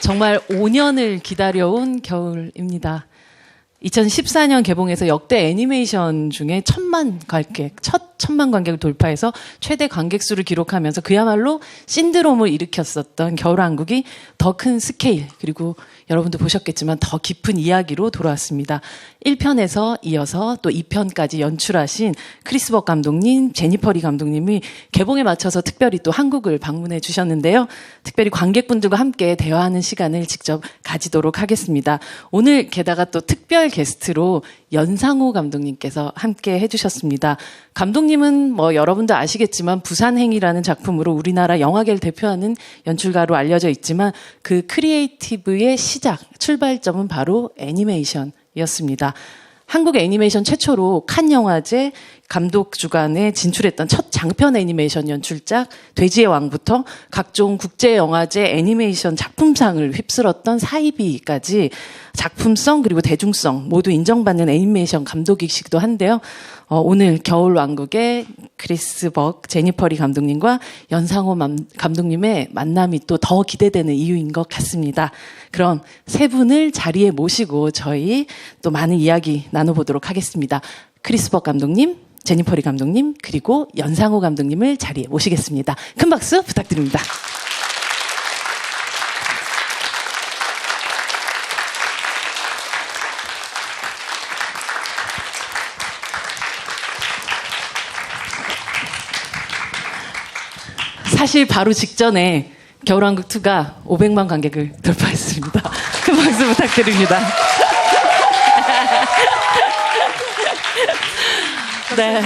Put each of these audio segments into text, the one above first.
정말 5년을 기다려온 겨울입니다. 2014년 개봉해서 역대 애니메이션 중에 첫 천만 관객을 돌파해서 최대 관객 수를 기록하면서 그야말로 신드롬을 일으켰었던 겨울왕국이 더 큰 스케일, 그리고 여러분도 보셨겠지만 더 깊은 이야기로 돌아왔습니다. 1편에서 이어서 또 2편까지 연출하신 크리스 벅 감독님, 제니퍼 리 감독님이 개봉에 맞춰서 특별히 또 한국을 방문해 주셨는데요. 특별히 관객분들과 함께 대화하는 시간을 직접 가지도록 하겠습니다. 오늘 게다가 또 특별 게스트로 연상호 감독님께서 함께 해주셨습니다. 감독님은 뭐 여러분도 아시겠지만 부산행이라는 작품으로 우리나라 영화계를 대표하는 연출가로 알려져 있지만 그 크리에이티브의 시작, 출발점은 바로 애니메이션이었습니다. 한국 애니메이션 최초로 칸 영화제 감독 주관에 진출했던 첫 장편 애니메이션 연출작 돼지의 왕부터 각종 국제영화제 애니메이션 작품상을 휩쓸었던 사이비까지 작품성 그리고 대중성 모두 인정받는 애니메이션 감독이시기도 한데요. 오늘 겨울왕국의 크리스 벅, 제니퍼 리 감독님과 연상호 감독님의 만남이 또 더 기대되는 이유인 것 같습니다. 그럼 세 분을 자리에 모시고 저희 또 많은 이야기 나눠보도록 하겠습니다. 크리스 벅 감독님, 제니퍼 리 감독님, 그리고 연상호 감독님을 자리에 모시겠습니다. 큰 박수 부탁드립니다. 사실 바로 직전에 겨울왕국2가 500만 관객을 돌파했습니다. 큰 박수 부탁드립니다. 네.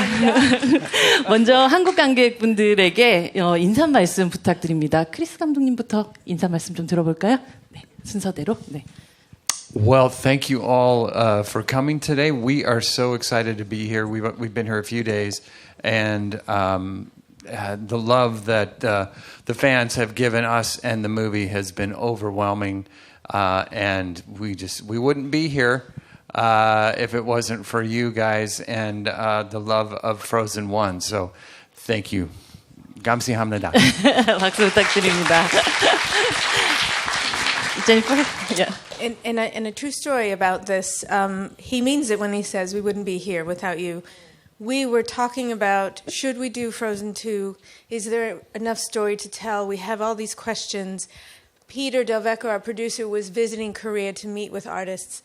먼저 한국 관객분들에게 인사 말씀 부탁드립니다. 크리스 감독님부터 인사 말씀 좀 들어볼까요? 네, 순서대로. 네. Well, thank you all for coming today. We are so excited to be here. We've been here a few days, and the love that the fans have given us and the movie has been overwhelming, and we wouldn't be here if it wasn't for you guys and the love of Frozen 1. So, thank you. 감사합니다. 박수 부탁드립니다. Jennifer? Yeah. And a true story about this, he means it when he says we wouldn't be here without you. We were talking about, should we do Frozen 2? Is there enough story to tell? We have all these questions. Peter Delvecco, our producer, was visiting Korea to meet with artists,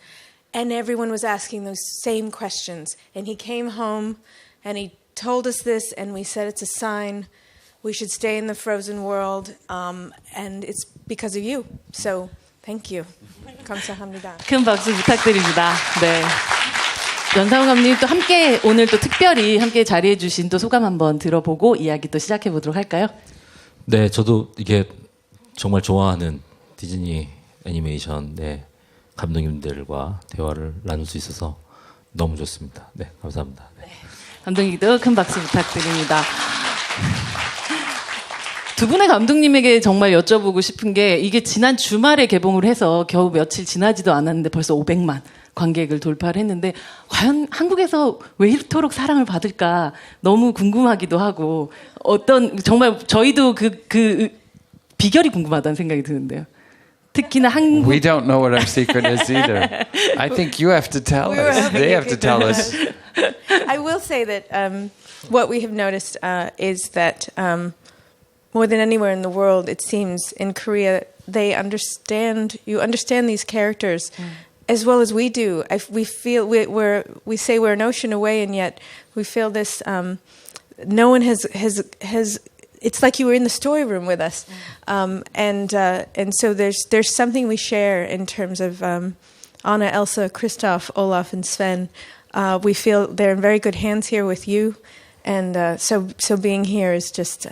and everyone was asking those same questions. And he came home, and he told us this, and we said it's a sign we should stay in the Frozen world, and it's because of you. So, thank you. 감사합니다. 큰 박수 부탁드립니다. 네. 연상호 감독님 또 함께 오늘 또 특별히 함께 자리해 주신 또 소감 한번 들어보고 이야기 또 시작해 보도록 할까요? 네, 저도 이게 정말 좋아하는 디즈니 애니메이션 감독님들과 대화를 나눌 수 있어서 너무 좋습니다. 네, 감사합니다. 네. 감독님도 큰 박수 부탁드립니다. 두 분의 감독님에게 정말 여쭤보고 싶은 게 이게 지난 주말에 개봉을 해서 겨우 며칠 지나지도 않았는데 벌써 500만 관객을 돌파를 했는데 과연 한국에서 왜 이토록 사랑을 받을까 너무 궁금하기도 하고 정말 저희도 그 비결이 궁금하다는 생각이 드는데요. 특히나 한국 We don't know what our secret is either. I think you have to tell us. They have to tell us. I will say that what we have noticed is that more than anywhere in the world, it seems in Korea, you understand these characters as well as we do. We feel we say we're an ocean away, and yet we feel this. No one has. It's like you were in the story room with us, and so there's something we share in terms of Anna, Elsa, Kristoff, Olaf, and Sven. We feel they're in very good hands here with you, and so being here is just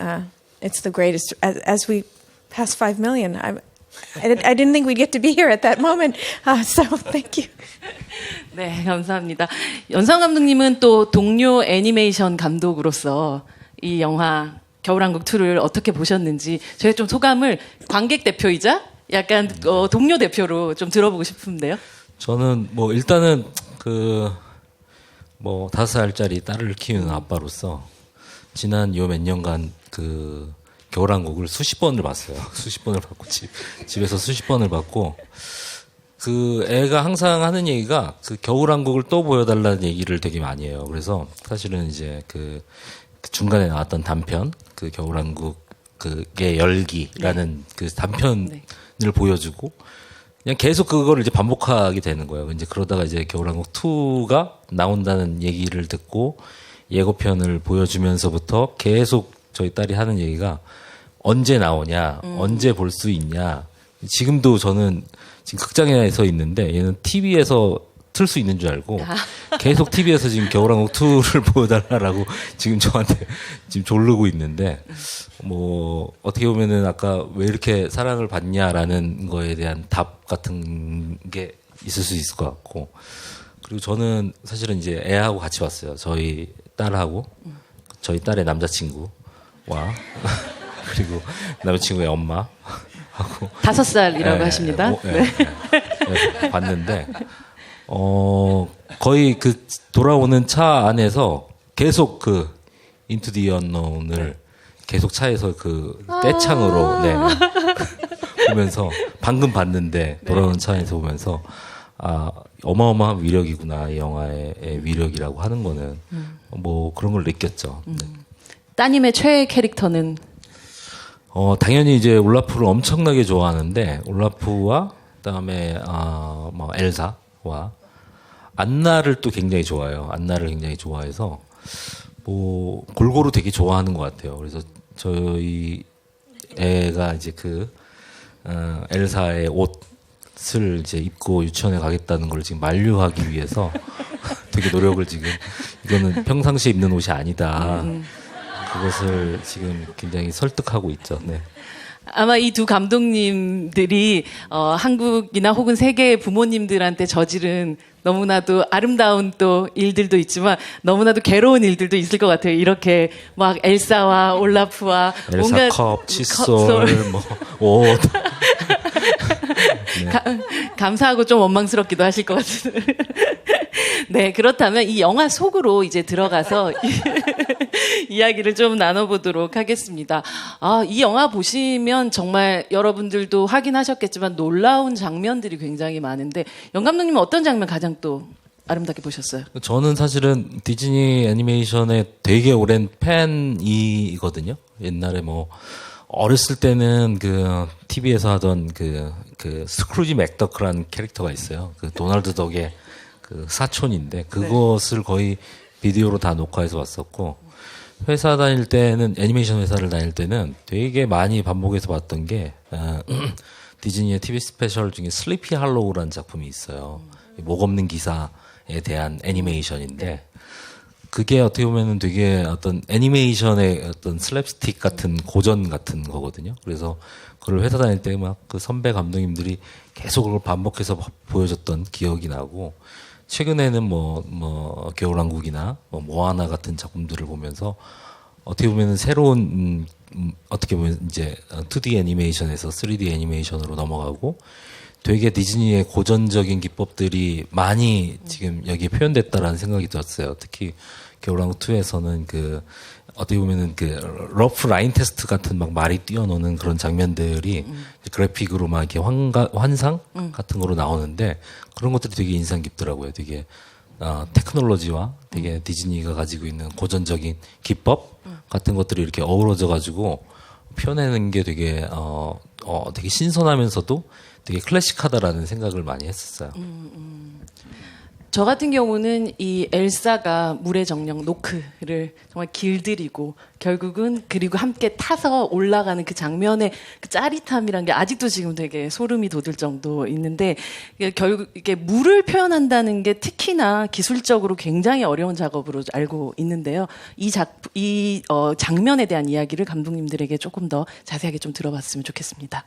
it's the greatest. As we pass 5 million, I didn't think we'd get to be here at that moment. So thank you. 네, 감사합니다. 연상 감독님은 또 동료 애니메이션 감독으로서 이 영화 겨울왕국2를 어떻게 보셨는지 저희 좀 소감을 관객 대표이자 약간 동료 대표로 좀 들어보고 싶은데요. 저는 일단은 5살짜리 딸을 키우는 아빠로서 지난 요 몇 년간 겨울왕국을 수십 번을 봤어요. 수십 번을 봤고 집에서 수십 번을 봤고 그 애가 항상 하는 얘기가 그 겨울왕국을 또 보여달라는 얘기를 되게 많이 해요. 그래서 사실은 이제 그 중간에 나왔던 단편 그 겨울왕국 그의 열기라는 그 단편을 보여주고 그냥 계속 그거를 이제 반복하게 되는 거예요. 이제 그러다가 이제 겨울왕국 2가 나온다는 얘기를 듣고 예고편을 보여주면서부터 계속 저희 딸이 하는 얘기가 언제 나오냐, 언제 볼 수 있냐. 지금도 저는 지금 극장에서 있는데 얘는 TV에서 틀 수 있는 줄 알고 계속 TV에서 지금 겨울왕국 2를 보여달라고 지금 저한테 지금 조르고 있는데 뭐 어떻게 보면은 아까 왜 이렇게 사랑을 받냐라는 거에 대한 답 같은 게 있을 수 있을 것 같고 그리고 저는 사실은 이제 애하고 같이 왔어요. 저희 딸하고 저희 딸의 남자친구와 그리고 남자친구의 엄마 하고 5살이라고 하십니다. 네, 봤는데 거의 그 돌아오는 차 안에서 계속 그 인투 디 언노운을 계속 차에서 그 떼창으로 보면서 방금 봤는데 돌아오는 차에서 보면서 아 어마어마한 위력이구나 이 영화의 위력이라고 하는 거는 뭐 그런 걸 느꼈죠. 네. 따님의 최애 캐릭터는 당연히 이제 올라프를 엄청나게 좋아하는데 올라프와 그다음에 뭐 엘사와 안나를 또 굉장히 좋아해요. 안나를 굉장히 좋아해서 뭐 골고루 되게 좋아하는 것 같아요. 그래서 저희 애가 이제 그 엘사의 옷을 이제 입고 유치원에 가겠다는 걸 지금 만류하기 위해서 되게 노력을 지금 이거는 평상시에 입는 옷이 아니다. 그것을 지금 굉장히 설득하고 있죠. 네. 아마 이 두 감독님들이 한국이나 혹은 세계의 부모님들한테 저지른 너무나도 아름다운 또 일들도 있지만 너무나도 괴로운 일들도 있을 것 같아요. 이렇게 막 엘사와 올라프와 엘사 뭔가 컵, 칫솔, 뭐 옷. 네. 감사하고 좀 원망스럽기도 하실 것 같은. 네, 그렇다면 이 영화 속으로 이제 들어가서 이야기를 좀 나눠보도록 하겠습니다. 이 영화 보시면 정말 여러분들도 확인하셨겠지만 놀라운 장면들이 굉장히 많은데 영 감독님은 어떤 장면 가장 또 아름답게 보셨어요? 저는 사실은 디즈니 애니메이션의 되게 오랜 팬이거든요. 옛날에 뭐 어렸을 때는 그 TV에서 하던 그 스크루지 맥더크라는 캐릭터가 있어요. 그 도널드 덕의 그 사촌인데 그것을 거의 비디오로 다 녹화해서 왔었고 회사 다닐 때는 애니메이션 회사를 다닐 때는 되게 많이 반복해서 봤던 게 디즈니의 TV 스페셜 중에 슬리피 할로우라는 작품이 있어요. 목 없는 기사에 대한 애니메이션인데 그게 어떻게 보면은 되게 어떤 애니메이션의 어떤 슬랩스틱 같은 고전 같은 거거든요. 그래서 그걸 회사 다닐 때 막 그 선배 감독님들이 계속 그걸 반복해서 보여줬던 기억이 나고 최근에는 뭐 겨울왕국이나 뭐 모아나 같은 작품들을 보면서 어떻게 보면은 새로운 어떻게 보면 이제 2D 애니메이션에서 3D 애니메이션으로 넘어가고 되게 디즈니의 고전적인 기법들이 많이 지금 여기에 표현됐다라는 생각이 들었어요. 특히 겨울왕국 2에서는 그 어떻게 보면은 그 러프 라인 테스트 같은 막 말이 뛰어노는 그런 장면들이 그래픽으로 막 이렇게 환상 같은 거로 나오는데 그런 것들이 되게 인상 깊더라고요. 되게 테크놀로지와 되게 디즈니가 가지고 있는 고전적인 기법 같은 것들이 이렇게 어우러져 가지고 표현하는 게 되게 되게 신선하면서도 되게 클래식하다라는 생각을 많이 했었어요. 저 같은 경우는 이 엘사가 물의 정령 노크를 정말 길들이고 결국은 그리고 함께 타서 올라가는 그 장면의 그 짜릿함이란 게 아직도 지금 되게 소름이 돋을 정도 있는데 결국 이게 물을 표현한다는 게 특히나 기술적으로 굉장히 어려운 작업으로 알고 있는데요. 이 장면에 대한 이야기를 감독님들에게 조금 더 자세하게 좀 들어봤으면 좋겠습니다.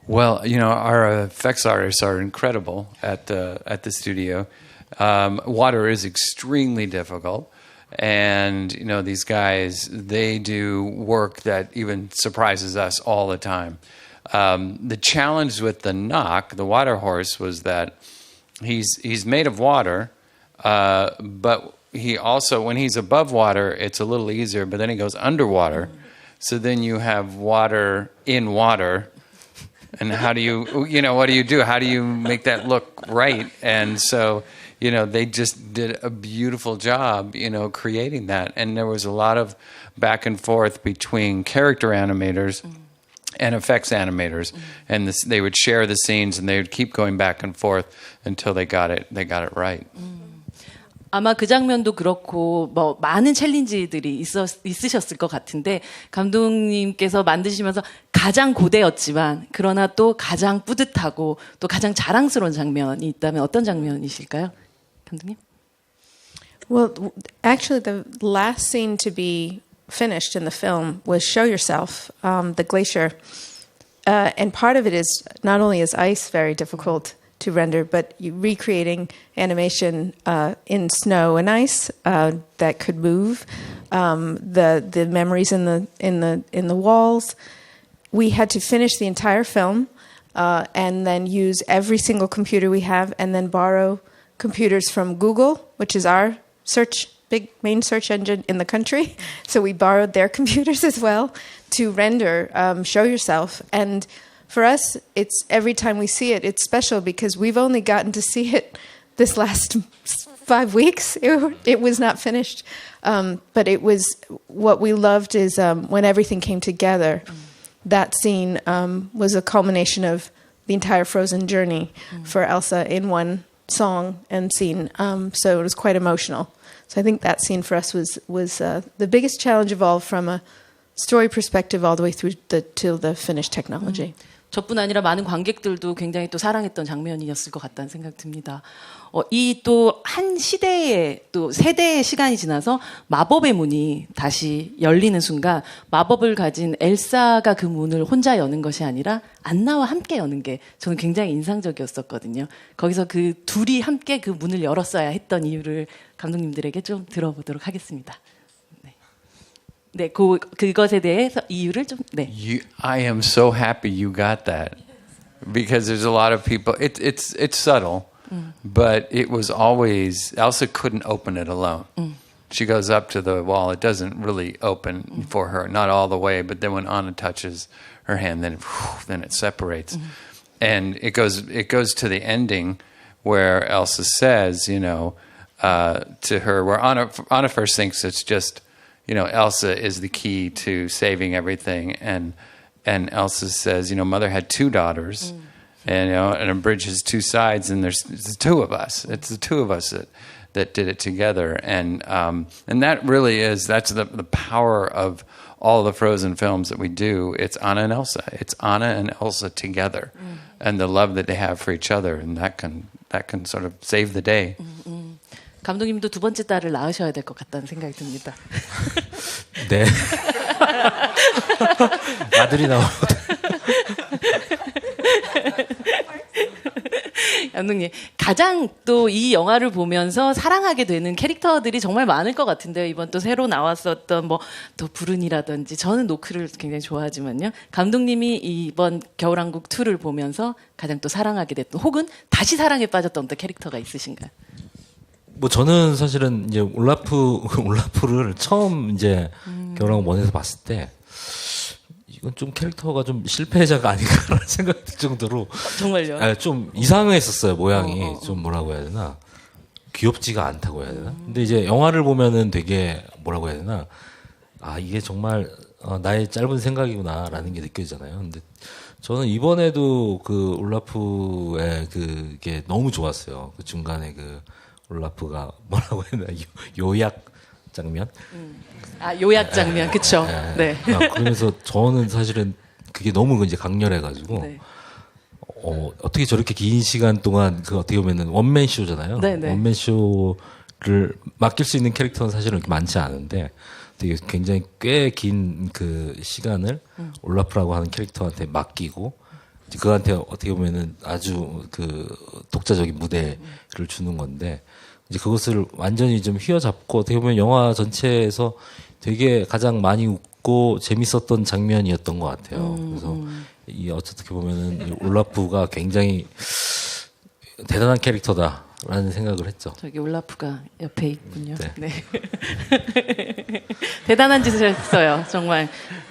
Well, you know, our effects artists are incredible at the studio. Water is extremely difficult, and you know these guys, they do work that even surprises us all the time. The challenge with the Knock, the water horse, was that he's made of water, but he also, when he's above water, it's a little easier. But then he goes underwater. So then you have water in water. And how do you what do you do? How do you make that look right? And so, they just did a beautiful job, creating that. And there was a lot of back and forth between character animators and effects animators. And they would share the scenes and they would keep going back and forth until they got it right. 아마 그 장면도 그렇고 뭐 많은 챌린지들이 있으셨을 것 같은데 감독님께서 만드시면서 가장 고되었지만 그러나 또 가장 뿌듯하고 또 가장 자랑스러운 장면이 있다면 어떤 장면이실까요, 감독님? Well, actually, the last scene to be finished in the film was Show Yourself, the glacier. And part of it is not only is ice very difficult to render, but recreating animation in snow and ice that could move, the memories in the walls. We had to finish the entire film and then use every single computer we have, and then borrow computers from Google, which is our big main search engine in the country. So we borrowed their computers as well to render Show Yourself. And for us, it's every time we see it, it's special because we've only gotten to see it this last 5 weeks. It was not finished. But it was, what we loved is when everything came together, that scene was a culmination of the entire Frozen journey for Elsa in one song and scene. So it was quite emotional. So I think that scene for us was the biggest challenge of all, from a story perspective all the way through till the finished technology. 저뿐 아니라 많은 관객들도 굉장히 또 사랑했던 장면이었을 것 같다는 생각 듭니다. 이 또 한 시대의 또 세대의 시간이 지나서 마법의 문이 다시 열리는 순간 마법을 가진 엘사가 그 문을 혼자 여는 것이 아니라 안나와 함께 여는 게 저는 굉장히 인상적이었었거든요. 거기서 그 둘이 함께 그 문을 열었어야 했던 이유를 감독님들에게 좀 들어보도록 하겠습니다. 네, 그것에 대해서 이유를 좀 네. I am so happy you got that, because there's a lot of people. It's subtle, but it was always Elsa couldn't open it alone. She goes up to the wall. It doesn't really open for her, not all the way. But then when Anna touches her hand, then it separates, and it goes to the ending where Elsa says, to her, where Anna first thinks it's just. Elsa is the key to saving everything, and Elsa says, Mother had 2 daughters, and a bridge has 2 sides, and there's the 2 of us. It's the 2 of us that did it together, and that really is that's the power of all the Frozen films that we do. It's Anna and Elsa. It's Anna and Elsa together, and the love that they have for each other, and that can sort of save the day. 감독님도 2번째 딸을 낳으셔야 될 것 같다는 생각이 듭니다. 네. 아들이 나오거든. 감독님, 가장 또 이 영화를 보면서 사랑하게 되는 캐릭터들이 정말 많을 것 같은데요. 이번 또 새로 나왔었던 또 부른이라든지, 저는 노크를 굉장히 좋아하지만요. 감독님이 이번 겨울왕국 2를 보면서 가장 또 사랑하게 됐던, 혹은 다시 사랑에 빠졌던 어떤 캐릭터가 있으신가요? 저는 사실은 이제 올라프를 처음 이제 겨울왕국 1에서 봤을 때 이건 좀 캐릭터가 좀 실패자가 아닌가라는 생각이 들 정도로 정말요? 좀 이상했었어요. 모양이 좀 뭐라고 해야 되나, 귀엽지가 않다고 해야 되나. 근데 이제 영화를 보면은 되게 뭐라고 해야 되나, 이게 정말 나의 짧은 생각이구나라는 게 느껴지잖아요. 근데 저는 이번에도 그 올라프의 그게 너무 좋았어요. 그 중간에 그 올라프가 뭐라고 해야 되나, 요약 장면? 요약 장면, 그쵸. 네. 그러면서 저는 사실은 그게 너무 이제 강렬해가지고, 네. 어떻게 저렇게 긴 시간 동안 어떻게 보면은 원맨 쇼잖아요. 네네. 원맨 쇼를 맡길 수 있는 캐릭터는 사실은 그렇게 많지 않은데, 되게 굉장히 꽤 긴 그 시간을 올라프라고 하는 캐릭터한테 맡기고, 그한테 어떻게 보면은 아주 그 독자적인 무대를 주는 건데, 이제 그것을 완전히 좀 휘어잡고, 어떻게 보면 영화 전체에서 되게 가장 많이 웃고 재밌었던 장면이었던 것 같아요. 그래서 어떻게 보면은 올라프가 굉장히 대단한 캐릭터다. 라는 생각을 했죠. 저기 올라프가 옆에 있군요. 네. 네. 대단한 짓을 했어요. 정말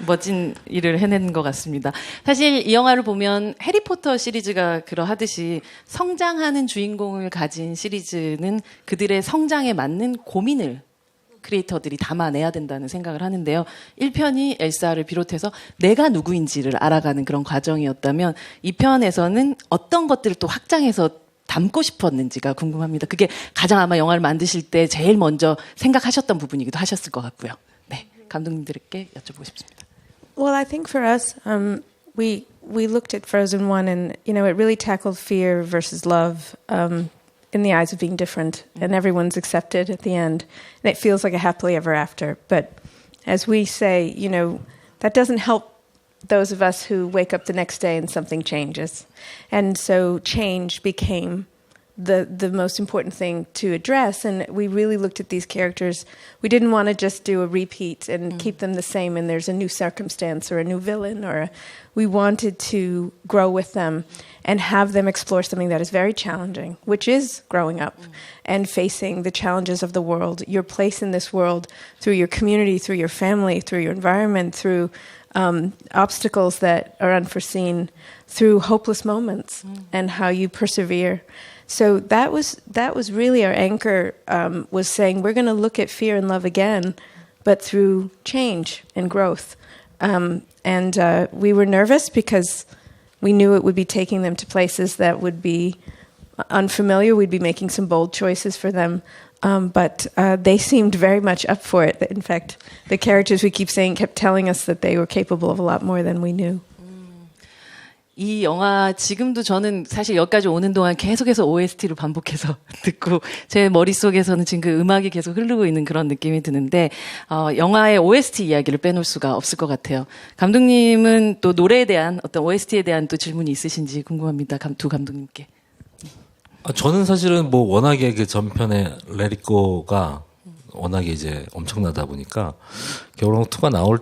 멋진 일을 해낸 것 같습니다. 사실 이 영화를 보면 해리포터 시리즈가 그러하듯이 성장하는 주인공을 가진 시리즈는 그들의 성장에 맞는 고민을 크리에이터들이 담아내야 된다는 생각을 하는데요. 1편이 엘사를 비롯해서 내가 누구인지를 알아가는 그런 과정이었다면 2편에서는 어떤 것들을 또 확장해서 담고 싶었는지가 궁금합니다. 그게 가장 아마 영화를 만드실 때 제일 먼저 생각하셨던 부분이기도 하셨을 것 같고요. 네, 감독님들께 여쭤보고 싶습니다. Well, I think for us, we looked at Frozen 1 and, you know, it really tackled fear versus love in the eyes of being different. And everyone's accepted at the end. And it feels like a happily ever after. But as we say, you know, that doesn't help those of us who wake up the next day and something changes. And so change became the most important thing to address. And we really looked at these characters. We didn't want to just do a repeat and keep them the same and there's a new circumstance or a new villain we wanted to grow with them and have them explore something that is very challenging, which is growing up and facing the challenges of the world, your place in this world through your community, through your family, through your environment, through obstacles that are unforeseen, through hopeless moments and how you persevere. So that was really our anchor, was saying we're going to look at fear and love again, but through change and growth. And we were nervous because we knew it would be taking them to places that would be unfamiliar. We'd be making some bold choices for them. But they seemed very much up for it. In fact, the characters we keep saying kept telling us that they were capable of a lot more than we knew. 이 영화 지금도 저는 사실 여기까지 오는 동안 계속해서 OST를 반복해서 듣고 제 머릿속에서는 지금 그 음악이 계속 흐르고 있는 그런 느낌이 드는데 영화의 OST 이야기를 빼놓을 수가 없을 것 같아요. 감독님은 또 노래에 대한 어떤 OST에 대한 또 질문이 있으신지 궁금합니다. 두 감독님께. 저는 사실은 뭐 워낙에 그 전편의 Let It Go가 워낙에 이제 엄청나다 보니까 겨울왕국 2가 나올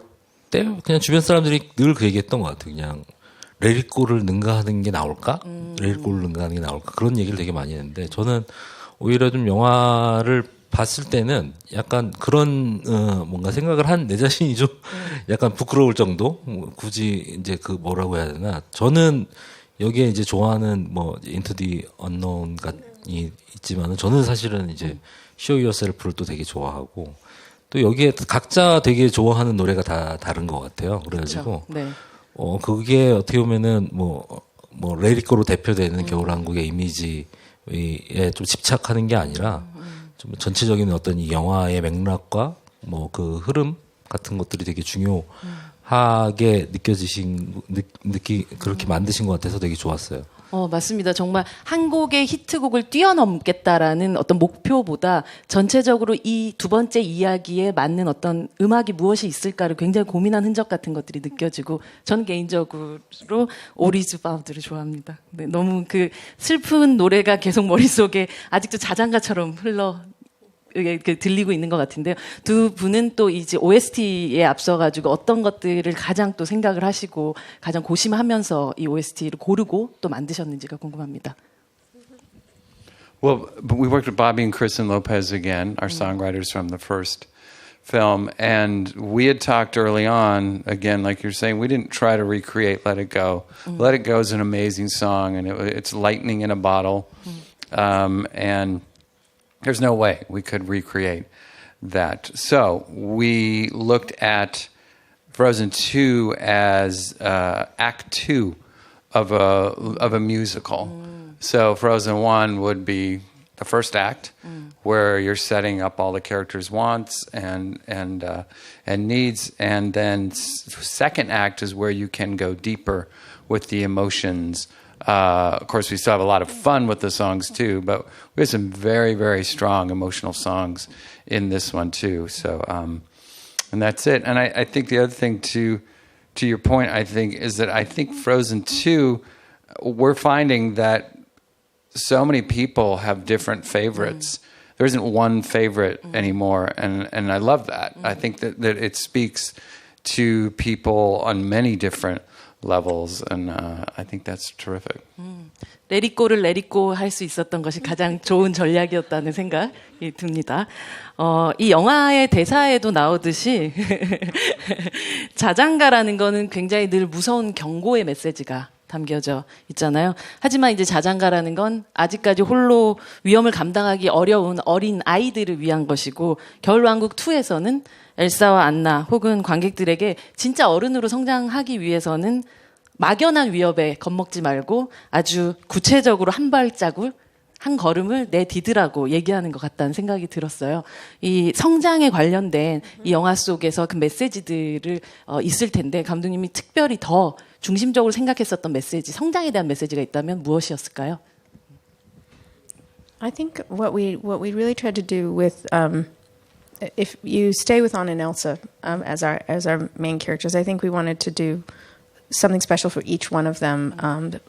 때 그냥 주변 사람들이 늘 그 얘기했던 것 같아요. 그냥 Let It Go를 능가하는 게 나올까? Let It Go를 능가하는 게 나올까? 그런 얘기를 되게 많이 했는데 저는 오히려 좀 영화를 봤을 때는 약간 그런 뭔가 생각을 한 내 자신이 좀 약간 부끄러울 정도? 굳이 이제 그 뭐라고 해야 되나? 저는 여기에 이제 좋아하는 뭐 Into the Unknown이 있지만은 저는 사실은 이제 Show Yourself를 또 되게 좋아하고 또 여기에 각자 되게 좋아하는 노래가 다 다른 것 같아요. 그래가지고 그렇죠. 네. 그게 어떻게 보면은 뭐 Let It Go로 대표되는 겨울왕국의 이미지에 좀 집착하는 게 아니라 좀 전체적인 어떤 이 영화의 맥락과 뭐 그 흐름 같은 것들이 되게 중요하게 그렇게 만드신 것 같아서 되게 좋았어요. 맞습니다. 정말 한 곡의 히트곡을 뛰어넘겠다라는 어떤 목표보다 전체적으로 이 두 번째 이야기에 맞는 어떤 음악이 무엇이 있을까를 굉장히 고민한 흔적 같은 것들이 느껴지고 전 개인적으로 All Is Found를 좋아합니다. 네, 너무 그 슬픈 노래가 계속 머릿속에 아직도 자장가처럼 들리고 있는 것 같은데요. 두 분은 또 이제 OST에 앞서가지고 어떤 것들을 가장 또 생각을 하시고 가장 고심하면서 이 OST를 고르고 또 만드셨는지가 궁금합니다. Well, we worked with Bobby and Kristen Lopez again, our songwriters from the first film, and we had talked early on, again, like you're saying, we didn't try to recreate Let It Go. Let It Go is an amazing song, and it's lightning in a bottle, and there's no way we could recreate that. So we looked at Frozen 2 as Act 2 of a musical. So Frozen 1 would be the first act, where you're setting up all the characters' wants and needs, and then second act is where you can go deeper with the emotions. Of course, we still have a lot of fun with the songs too, but we have some very, very strong emotional songs in this one too. So, and that's it. And I think the other thing to your point, I think, is that I think Frozen 2, we're finding that so many people have different favorites. There isn't one favorite anymore, and I love that. I think that it speaks to people on many different levels, and I think that's terrific. 레디꼬를 레디꼬 할 수 있었던 것이 가장 좋은 전략이었다는 생각이 듭니다. 이 영화의 대사에도 나오듯이 자장가라는 거는 굉장히 늘 무서운 경고의 메시지가 담겨져 있잖아요. 하지만 이제 자장가라는 건 아직까지 홀로 위험을 감당하기 어려운 어린 아이들을 위한 것이고 겨울왕국 2에서는 엘사와 안나 혹은 관객들에게 진짜 어른으로 성장하기 위해서는 막연한 위협에 겁먹지 말고 아주 구체적으로 한 발자국, 한 걸음을 내디드라고 얘기하는 것 같다는 생각이 들었어요. 이 성장에 관련된 이 영화 속에서 그 메시지들을 있을 텐데 감독님이 특별히 더 중심적으로 생각했었던 메시지, 성장에 대한 메시지가 있다면 무엇이었을까요? I think what we really tried to do with if you stay with Anna and Elsa as our main characters, I think we wanted to do something special for each one of them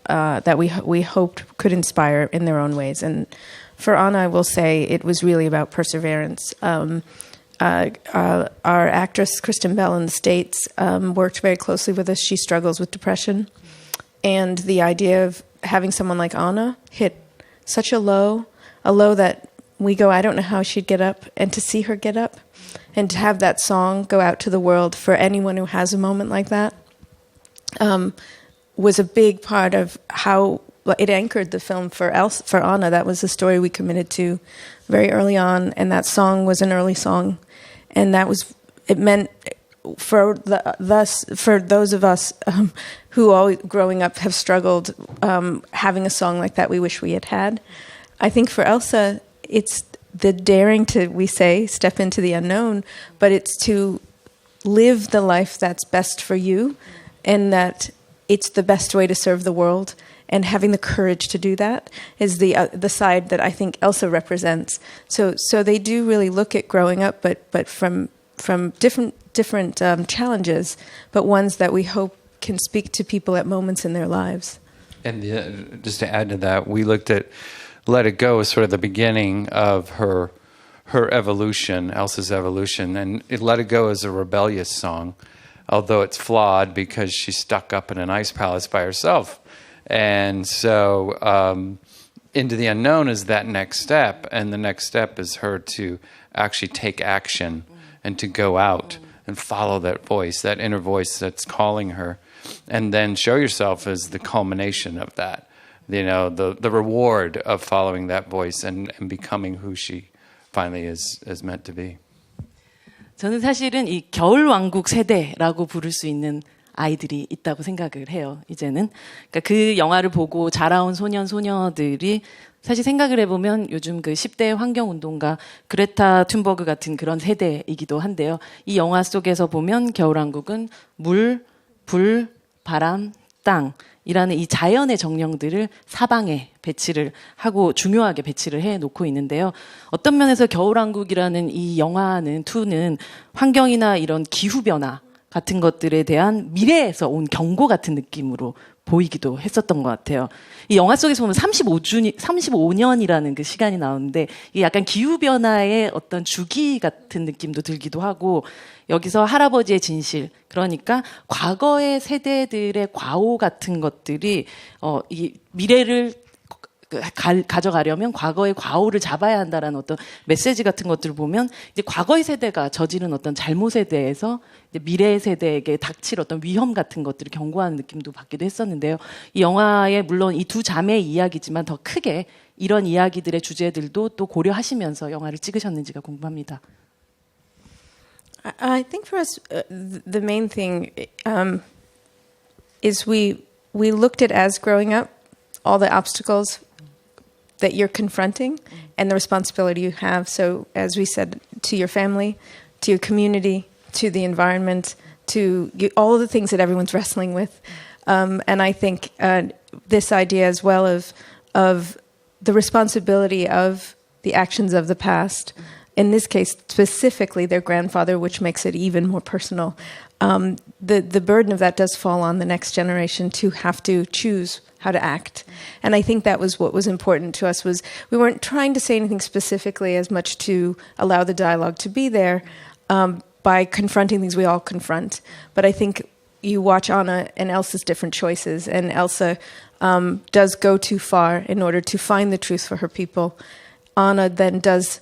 that we hoped could inspire in their own ways. And for Anna, I will say it was really about perseverance. Our actress Kristen Bell in the States worked very closely with us. She struggles with depression, and the idea of having someone like Anna hit such a low that we go, I don't know how she'd get up, and to see her get up, and to have that song go out to the world for anyone who has a moment like that. Was a big part of how it anchored the film for Anna. That was the story we committed to very early on, and that song was an early song, and it meant for those of us who always growing up have struggled having a song like that we wish we had had. I think for Elsa, it's the daring to, we say, step into the unknown, but it's to live the life that's best for you, and that it's the best way to serve the world, and having the courage to do that is the side that I think Elsa represents. So they do really look at growing up, but from different challenges, but ones that we hope can speak to people at moments in their lives. And just to add to that, we looked at Let It Go as sort of the beginning of her evolution, Elsa's evolution, and Let It Go is a rebellious song, although it's flawed because she's stuck up in an ice palace by herself. And so Into the Unknown is that next step, and the next step is her to actually take action and to go out and follow that voice, that inner voice that's calling her, and then show yourself as the culmination of that, you know, the reward of following that voice and becoming who she finally is meant to be. 저는 사실은 이 겨울왕국 세대라고 부를 수 있는 아이들이 있다고 생각을 해요, 이제는. 그러니까 그 영화를 보고 자라온 소녀들이 사실 생각을 해보면 요즘 그 10대 환경운동가 그레타 툰버그 같은 그런 세대이기도 한데요. 이 영화 속에서 보면 겨울왕국은 물, 불, 바람, 땅이라는 이 자연의 정령들을 사방에 배치를 하고 중요하게 배치를 해놓고 있는데요. 어떤 면에서 겨울왕국이라는 이 영화는 2는 환경이나 이런 기후변화 같은 것들에 대한 미래에서 온 경고 같은 느낌으로 보이기도 했었던 것 같아요. 이 영화 속에서 보면 35년이라는 그 시간이 나오는데 이게 약간 기후변화의 어떤 주기 같은 느낌도 들기도 하고 여기서 할아버지의 진실, 그러니까 과거의 세대들의 과오 같은 것들이 이 미래를 가져가려면 과거의 과오를 잡아야 한다라는 어떤 메시지 같은 것들을 보면 이제 과거의 세대가 저지른 어떤 잘못에 대해서 이제 미래 세대에게 닥칠 어떤 위험 같은 것들을 경고하는 느낌도 받기도 했었는데요. 이 영화에 물론 이 두 자매의 이야기지만 더 크게 이런 이야기들의 주제들도 또 고려하시면서 영화를 찍으셨는지가 궁금합니다. I think for us, the main thing is we looked at as growing up all the obstacles that you're confronting and the responsibility you have. So, as we said, to your family, to your community, to the environment, to all of the things that everyone's wrestling with. And I think this idea as well of the responsibility of the actions of the past, in this case, specifically their grandfather, which makes it even more personal. The burden of that does fall on the next generation to have to choose how to act. And I think that was what was important to us, was we weren't trying to say anything specifically as much to allow the dialogue to be there by confronting things we all confront. But I think you watch Anna and Elsa's different choices, and Elsa does go too far in order to find the truth for her people. Anna then does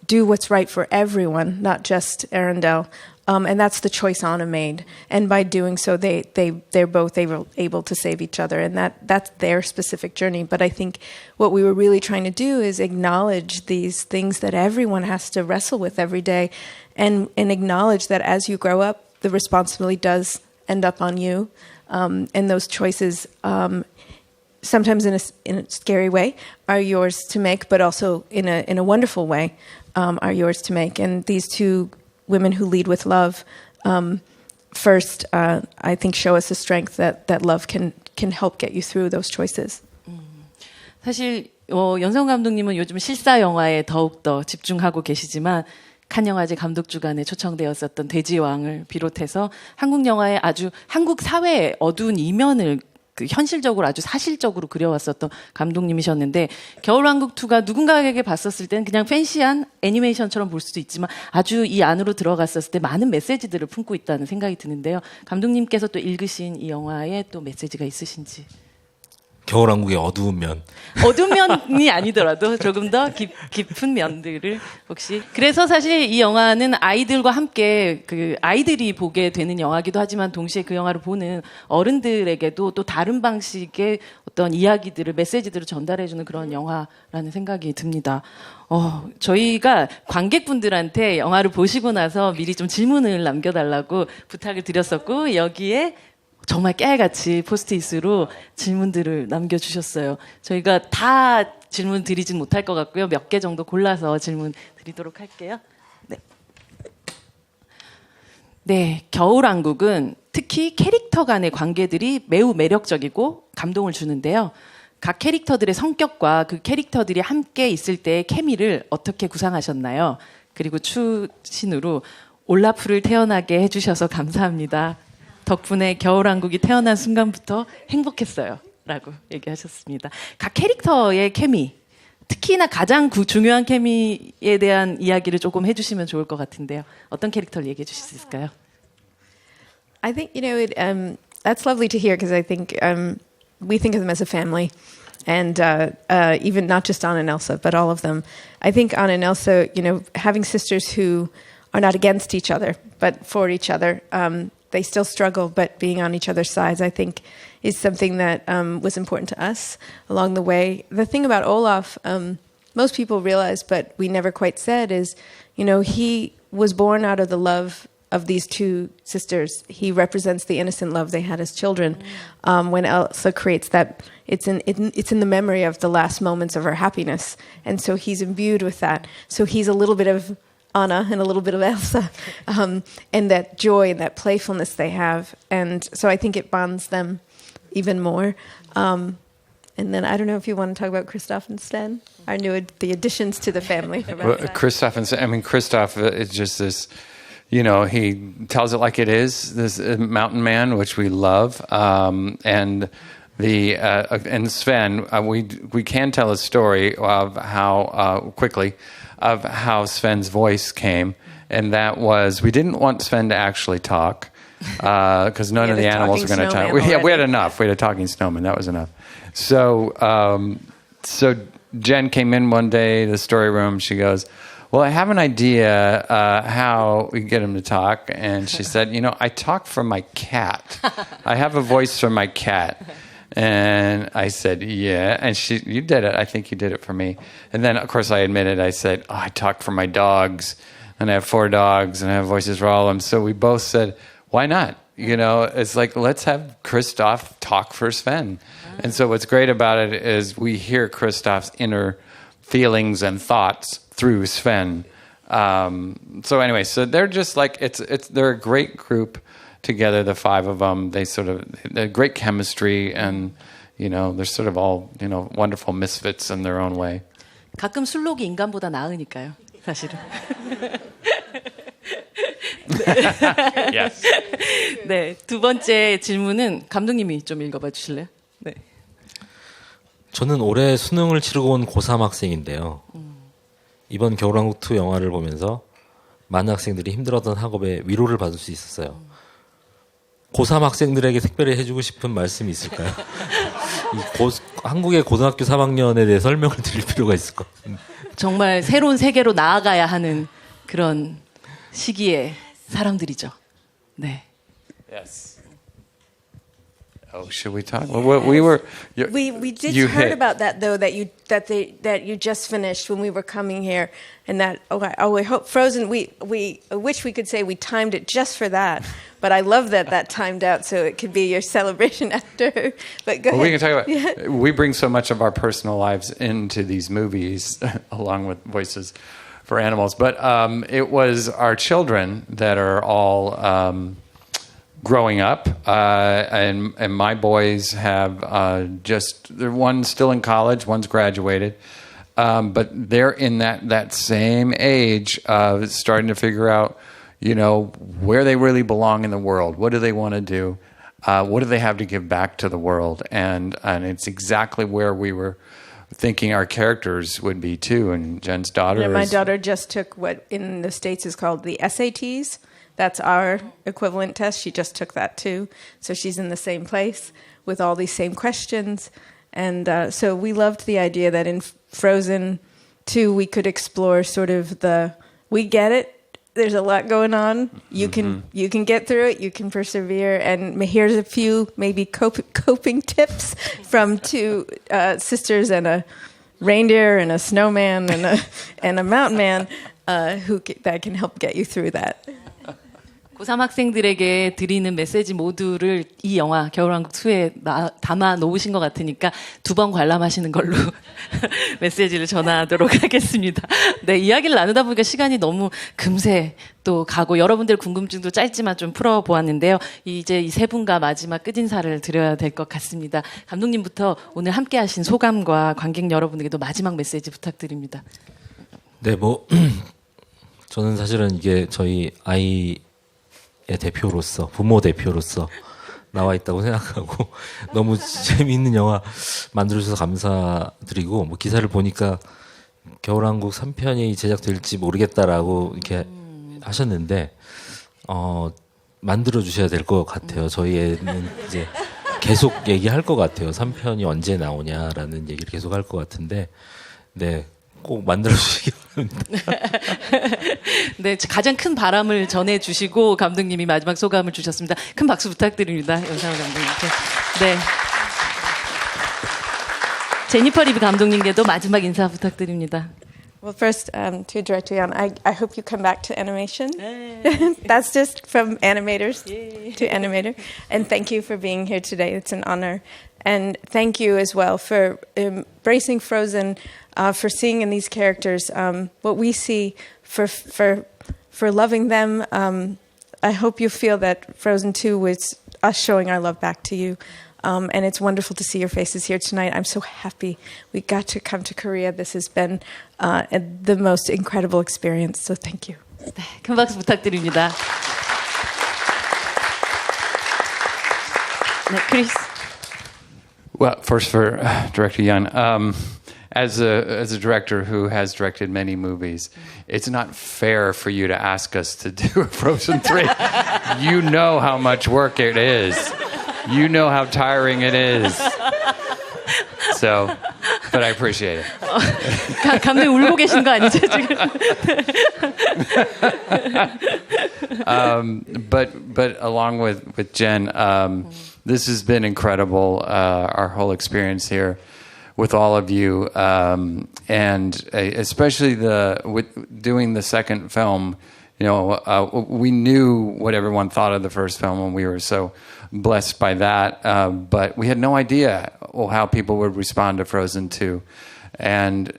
do what's right for everyone, not just Arundel. And that's the choice Anna made. And by doing so, they're both able to save each other. And that's their specific journey. But I think what we were really trying to do is acknowledge these things that everyone has to wrestle with every day, and acknowledge that as you grow up, the responsibility does end up on you. And those choices, sometimes in a scary way, are yours to make, but also in a wonderful way, are yours to make. And these two women who lead with love, first, I think show us the strength that love can help get you through those choices. 사실 연성 감독님은 요즘 실사 영화에 더욱 더 집중하고 계시지만 칸 영화제 감독 주간에 초청되었었던 돼지왕을 비롯해서 한국 영화의 아주 한국 사회의 어두운 이면을 그 현실적으로 아주 사실적으로 그려왔었던 감독님이셨는데 겨울왕국 2가 누군가에게 봤었을 때는 그냥 팬시한 애니메이션처럼 볼 수도 있지만 아주 이 안으로 들어갔었을 때 많은 메시지들을 품고 있다는 생각이 드는데요. 감독님께서 또 읽으신 이 영화에 또 메시지가 있으신지. 겨울왕국의 어두운 면. 어두운 면이 아니더라도 조금 더 깊은 면들을 혹시. 그래서 사실 이 영화는 아이들과 함께 그 아이들이 보게 되는 영화기도 하지만 동시에 그 영화를 보는 어른들에게도 또 다른 방식의 어떤 이야기들을 메시지들을 전달해주는 그런 영화라는 생각이 듭니다. 저희가 관객분들한테 영화를 보시고 나서 미리 좀 질문을 남겨달라고 부탁을 드렸었고 여기에 정말 깨알같이 포스트잇으로 질문들을 남겨주셨어요. 저희가 다 질문 드리진 못할 것 같고요. 몇 개 정도 골라서 질문 드리도록 할게요. 네, 겨울왕국은 특히 캐릭터 간의 관계들이 매우 매력적이고 감동을 주는데요. 각 캐릭터들의 성격과 그 캐릭터들이 함께 있을 때의 케미를 어떻게 구상하셨나요? 그리고 추신으로 올라프를 태어나게 해주셔서 감사합니다. 덕분에 겨울왕국이 태어난 순간부터 행복했어요. 라고 얘기하셨습니다. 각 캐릭터의 케미, 특히나 가장 중요한 케미에 대한 이야기를 조금 해주시면 좋을 것 같은데요. 어떤 캐릭터를 얘기해 주실 수 있을까요? I think, that's lovely to hear because I think we think of them as a family. And even not just Anna and Elsa, but all of them. I think Anna and Elsa, having sisters who are not against each other, but for each other, they still struggle, but being on each other's sides, I think, is something that was important to us along the way. The thing about Olaf, most people realize, but we never quite said, is, he was born out of the love of these two sisters. He represents the innocent love they had as children. When Elsa creates that, it's in the memory of the last moments of her happiness. And so he's imbued with that. So he's a little bit of Anna and a little bit of Elsa, and that joy and that playfulness they have. And so I think it bonds them even more. And then I don't know if you want to talk about Kristoff and Sten, the additions to the family. Kristoff is just this, he tells it like it is, this mountain man, which we love. And Sven, we can tell a story of how, quickly, of how Sven's voice came. And that was, we didn't want Sven to actually talk, because none of the animals are going to talk. We had enough. We had a talking snowman. That was enough. So Jen came in one day to the story room. She goes, well, I have an idea how we get him to talk. And she said, I talk for my cat. I have a voice for my cat. And I said, yeah. And you did it. I think you did it for me. And then, of course, I admitted, I said, I talk for my dogs. And I have 4 dogs, and I have voices for all of them. So we both said, why not? It's like, let's have Kristoff talk for Sven. And so what's great about it is we hear Kristoff's inner feelings and thoughts through Sven. So anyway, so they're just like, they're a great group together, the 5 of them. They're great chemistry, and they're sort of all wonderful misfits in their own way. 가끔 술록이 인간보다 나으니까요, 사실은. Yes. 네, 두 번째 질문은 감독님이 좀 읽어봐 주실래요? 네. 저는 올해 수능을 치르고 온 고3 학생인데요. 이번 겨울왕국 2 영화를 보면서 많은 학생들이 힘들었던 학업에 위로를 받을 수 있었어요. 고3 학생들에게 특별히 해주고 싶은 말씀이 있을까요? 한국의 고등학교 3학년에 대해 설명을 드릴 필요가 있을 것 같은데. 정말 새로운 세계로 나아가야 하는 그런 시기의 사람들이죠. 네. Yes. Oh, should we talk? Well, we were. We did you heard hit- about that though that you just finished when we were coming here, and that we hope Frozen. We wish we could say we timed it just for that, but I love that timed out so it could be your celebration after. But go Well, we can ahead. talk about. We bring so much of our personal lives into these movies, along with voices for animals. But it was our children that are all growing up, and my boys have one's still in college, one's graduated, but they're in that same age of starting to figure out, where they really belong in the world. What do they want to do? What do they have to give back to the world? And it's exactly where we were thinking our characters would be too. And Jen's daughter, My daughter just took what in the States is called the SATs. That's our equivalent test. She just took that too. So she's in the same place with all these same questions. And so we loved the idea that in Frozen 2 we could explore sort of we get it. There's a lot going on. You can get through it. You can persevere. And here's a few maybe coping tips from two sisters and a reindeer and a snowman and a mountain man that can help get you through that. 고3 학생들에게 드리는 메시지 모두를 이 영화 겨울왕국 2에 담아 놓으신 것 같으니까 2번 관람하시는 걸로 메시지를 전하도록 하겠습니다. 네, 이야기를 나누다 보니까 시간이 너무 금세 또 가고 여러분들 궁금증도 짧지만 좀 풀어보았는데요. 이제 이 세 분과 마지막 끝인사를 드려야 될 것 같습니다. 감독님부터 오늘 함께 하신 소감과 관객 여러분에게도 마지막 메시지 부탁드립니다. 네, 저는 사실은 이게 저희 아이의 대표로서, 부모 대표로서 나와 있다고 생각하고 너무 재미있는 영화 만들어주셔서 감사드리고, 기사를 보니까 겨울왕국 3편이 제작될지 모르겠다라고 이렇게 하셨는데, 만들어주셔야 될 것 같아요. 저희 애는 이제 계속 얘기할 것 같아요. 3편이 언제 나오냐라는 얘기를 계속 할 것 같은데, 네. 꼭 만들어주시기 바랍니다. 네, 가장 큰 바람을 전해주시고 감독님이 마지막 소감을 주셨습니다. 큰 박수 부탁드립니다. 연상호 감독님께. 네. 제니퍼 리브 감독님께도 마지막 인사 부탁드립니다. Well, first, to Director Jan, I hope you come back to animation. That's just from animators to animator. And thank you for being here today. It's an honor. And thank you as well for embracing Frozen, for seeing in these characters what we see, for loving them. I hope you feel that Frozen 2 was us showing our love back to you. And it's wonderful to see your faces here tonight. I'm so happy we got to come to Korea. This has been the most incredible experience. So thank you. 네, 큰 박수 부탁드립니다. 네, 크리스. Well, first for Director Yan, as a director who has directed many movies, it's not fair for you to ask us to do a Frozen 3. You know how much work it is. You know how tiring it is. So, but I appreciate it. 감독님 울고 계신 거 아니죠 지금? But along with Jen, this has been incredible. Our whole experience here with all of you, and especially with doing the second film. We knew what everyone thought of the first film, and we were so blessed by that. But we had no idea how people would respond to Frozen 2. And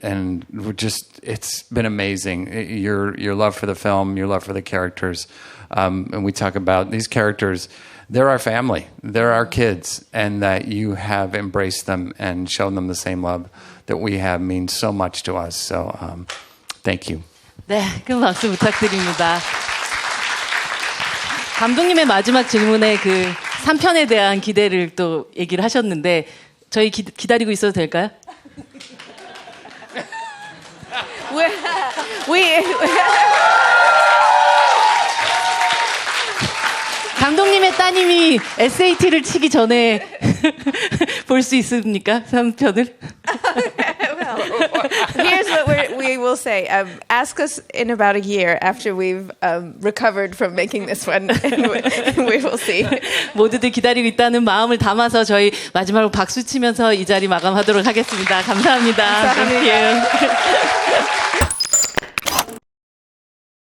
it's been amazing. Your love for the film, your love for the characters. And we talk about these characters, they're our family, they're our kids, and that you have embraced them and shown them the same love that we have means so much to us. So thank you. 네, 큰 박수 부탁드립니다. 감독님의 마지막 질문에 그 3편에 대한 기대를 또 얘기를 하셨는데 저희 기다리고 있어도 될까요? 감독님의 따님이 SAT를 치기 전에 볼 수 있습니까? 3편을? Here's what we will say. Ask us in about a year after we've recovered from making this one, and we will see. 모두들 기다리고 있다는 마음을 담아서 저희 마지막으로 박수 치면서 이 자리 마감하도록 하겠습니다. 감사합니다. 감사합니다. Thank you.